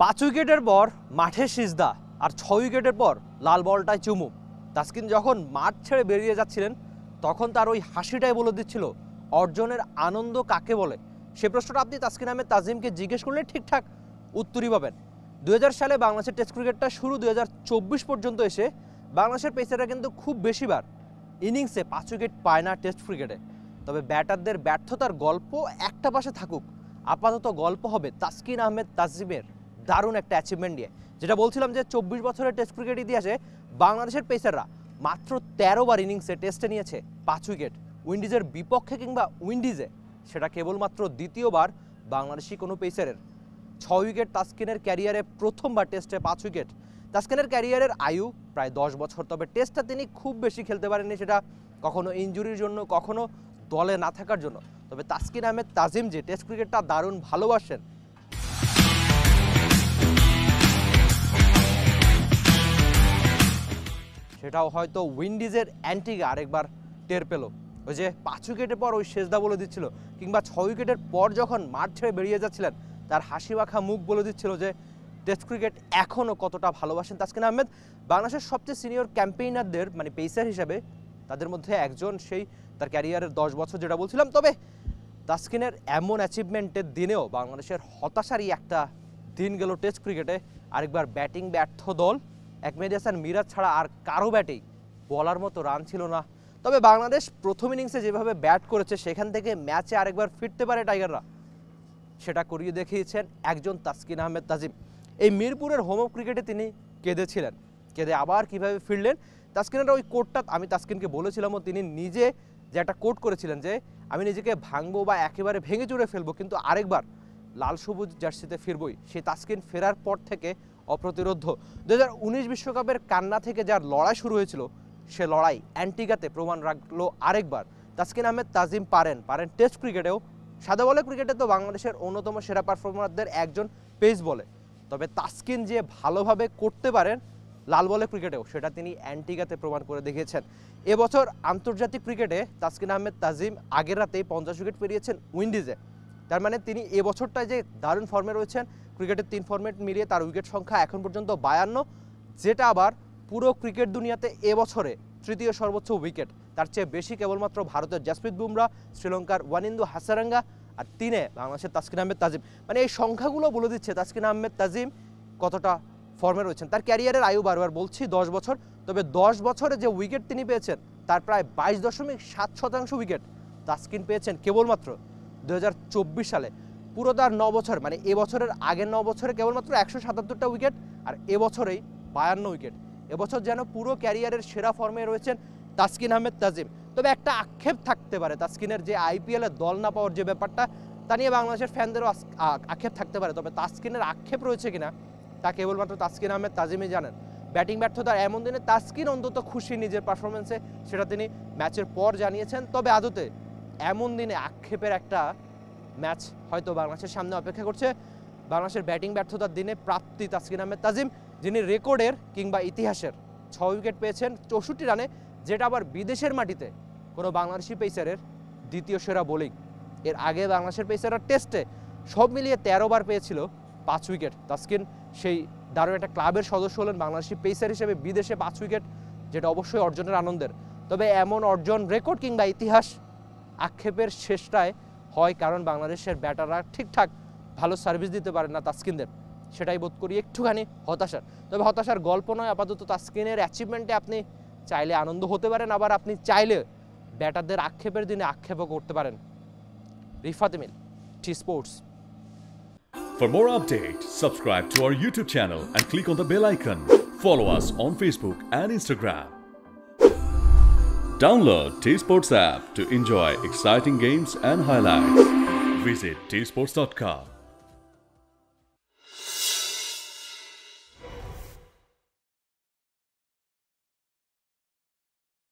5 উইকেটের পর মাঠে সিজদা আর 6 উইকেটের পর লাল বলটায় চুমু। তাসকিন যখন মাঠ ছেড়ে বেরিয়ে যাচ্ছিলেন তখন তার ওই হাসিটাই বলে দিচ্ছিল অর্জনের আনন্দ কাকে বলে। সে প্রশ্নটা আপনি তাসকিন আহমেদ তাজিমকে জিজ্ঞেস করলে ঠিকঠাক উত্তরই পাবেন। 2000 সালে বাংলাদেশের টেস্ট ক্রিকেটটা শুরু 2024 পর্যন্ত এসে বাংলাদেশের পেসাররা কিন্তু খুব বেশিবার ইনিংসে 5 উইকেট পায় না টেস্ট ক্রিকেটে। তবে ব্যাটারদের ব্যর্থতার গল্প একটা পাশে থাকুক, আপাতত গল্প হবে তাসকিন আহমেদ তাজিমের দারুণ একটা অ্যাচিভমেন্ট নিয়ে। যেটা বলছিলাম যে 24 বছরের টেস্ট ক্রিকেট ইতিহাসে বাংলাদেশের পেসাররা মাত্র 13 বার ইনিংসে টেস্টে নিয়েছে 5 উইকেট। উইন্ডিজের বিপক্ষে কিংবা উইন্ডিজে সেটা কেবলমাত্র দ্বিতীয়বার বাংলাদেশি কোনো পেসারের। 6 উইকেট তাসকিনের ক্যারিয়ারে প্রথমবার টেস্টে 5 উইকেট। তাসকিনের ক্যারিয়ারের আয়ু প্রায় 10 বছর, তবে টেস্টটা তিনি খুব বেশি খেলতে পারেননি, সেটা কখনো ইনজুরির জন্য কখনো দলে না থাকার জন্য। তবে তাসকিন আহমেদ তাজিম যে টেস্ট ক্রিকেটটা দারুণ ভালোবাসেন, সেটাও হয়তো উইন্ডিজের অ্যান্টিগা আরেকবার টের পেল। ওই যে 5 উইকেটের পর ওই সেজদা বলে দিচ্ছিল, কিংবা 6 উইকেটের পর যখন মাঠ ছেড়ে বেরিয়ে যাচ্ছিলেন তার হাসি মাখা মুখ বলে দিচ্ছিল যে টেস্ট ক্রিকেট এখনও কতটা ভালোবাসেন তাসকিন আহমেদ। বাংলাদেশের সবচেয়ে সিনিয়র ক্যাম্পেইনারদের মানে পেসার হিসাবে তাদের মধ্যে একজন, সেই তার ক্যারিয়ারের 10 বছর যেটা বলছিলাম। তবে তাসকিনের এমন অ্যাচিভমেন্টের দিনেও বাংলাদেশের হতাশারই একটা দিন গেল টেস্ট ক্রিকেটে। আরেকবার ব্যাটিং ব্যর্থ দল, মেহেদী হাসান মিরাজ ছাড়া আর কারো ব্যাটেই বলার মতো রান ছিল না। তবে বাংলাদেশ প্রথম ইনিংসে যেভাবে ব্যাট করেছে সেখান থেকে ম্যাচে আরেকবার ফিরতে পারে টাইগাররা, সেটা করিয়ে দেখিয়েছেন একজন তাসকিন আহমেদ তাজিম। এই মিরপুরের হোম অফ ক্রিকেটে তিনি কেঁদেছিলেন, কেঁদে আবার কিভাবে ফিরলেন। তাসকিনের ওই কোটটা আমি তাসকিনকে বলেছিলাম, ও তিনি নিজে যে একটা কোট করেছিলেন যে আমি নিজেকে ভাঙবো বা একেবারে ভেঙে চুরে ফেলবো, কিন্তু আরেকবার লাল সবুজ জার্সিতে ফিরবই। সেই তাসকিন ফেরার পর থেকে অপ্রতিরোধ্য। 2019 বিশ্বকাপের কান্না থেকে যার লড়াই শুরু হয়েছিল, সে লড়াই অ্যান্টিগাতে প্রমাণ রাখলো আরেকবার তাসকিন আহমেদ তাজিম পারেন টেস্ট ক্রিকেটেও। সাদা বলে ক্রিকেটে তো বাংলাদেশের অন্যতম সেরা পারফরমারদের একজন পেস বলে, তবে তাসকিন যে ভালোভাবে করতে পারেন লাল বলে ক্রিকেটেও, সেটা তিনি অ্যান্টিগাতে প্রমাণ করে দেখিয়েছেন। এবছর আন্তর্জাতিক ক্রিকেটে তাসকিন আহমেদ তাজিম আগের রাতেই 50 উইকেট পেরিয়েছেন উইন্ডিজে। তার মানে তিনি এবছরটায় যে দারুণ ফর্মে রয়েছেন, ক্রিকেটের 3 ফর্মেট মিলিয়ে তার উইকেট সংখ্যা এখন পর্যন্ত 52, যেটা আবার পুরো ক্রিকেট দুনিয়াতে এবছরে তৃতীয় সর্বোচ্চ উইকেট। তার চেয়ে বেশি কেবলমাত্র ভারতের জাসপ্রীত বুমরা, শ্রীলঙ্কার ওয়ানিন্দু হাসারাঙ্গা, আর 3-এ বাংলাদেশের তাসকিন আহমেদ তাজিম। মানে এই সংখ্যাগুলো বলে দিচ্ছে তাসকিন আহমেদ তাজিম কতটা ফর্মে রয়েছেন। তার ক্যারিয়ারের আয়ু বারবার বলছি 10 বছর, তবে 10 বছরে যে উইকেট তিনি পেয়েছেন তার প্রায় 22.7% উইকেট তাসকিন পেয়েছেন কেবলমাত্র 2024 সালে। পুরো তার 9 বছর, মানে এবছরের আগের 9 বছরে কেবলমাত্র 177টা উইকেট, আর এবছরেই 52 উইকেট। এবছর যেন পুরো ক্যারিয়ারের সেরা ফর্মে রয়েছেন তাসকিন আহমেদ তাজিম। তবে একটা আক্ষেপ থাকতে পারে তাসকিনের, যে আইপিএলে দল না পাওয়ার যে ব্যাপারটা, তা নিয়ে বাংলাদেশের ফ্যানদেরও আক্ষেপ থাকতে পারে। তবে তাসকিনের আক্ষেপ রয়েছে কিনা তা কেবলমাত্র তাসকিন আহমেদ তাজিমই জানেন। ব্যাটিং ব্যর্থতার এমন দিনে তাসকিন অন্তত খুশি নিজের পারফরমেন্সে, সেটা তিনি ম্যাচের পর জানিয়েছেন। তবে আদতে এমন দিনে আক্ষেপের একটা ম্যাচ হয়তো বাংলাদেশের সামনে অপেক্ষা করছে। বাংলাদেশের ব্যাটিং ব্যর্থতার দিনে প্রাপ্তি তাসকিন আহমেদ তাজিম, যিনি রেকর্ডের কিংবা ইতিহাসের 6 উইকেট পেয়েছেন 64 রানে, যেটা আবার বিদেশের মাটিতে কোনো বাংলাদেশি পেসারের দ্বিতীয় সেরা বোলিং। এর আগে বাংলাদেশের পেসাররা টেস্টে সব মিলিয়ে 13 বার পেয়েছিল 5 উইকেট। তাসকিন সেই দারুণ একটা ক্লাবের সদস্য হলেন বাংলাদেশি পেসার হিসেবে বিদেশে 5 উইকেট, যেটা অবশ্যই অর্জনের আনন্দের। তবে এমন অর্জন, রেকর্ড কিংবা ইতিহাস আক্ষেপের শেষটায় হয়, কারণ বাংলাদেশের ব্যাটাররা ঠিকঠাক ভালো সার্ভিস দিতে পারে না তাসকিনদের। সেটাই বোধ করি একটুখানি হতাশার। তবে হতাশার গল্প নয়, আপাতত তাসকিনের অ্যাচিভমেন্টে আপনি চাইলে আনন্দ হতে পারেন, আবার আপনি চাইলে ব্যাটারদের আক্ষেপের দিনে আক্ষেপও করতে পারেন। Rifat Emil, T Sports. For more updates, subscribe to our YouTube channel and click on the bell icon. Follow us on Facebook and Instagram. Download T Sports app to enjoy exciting games and highlights. Visit tsports.com.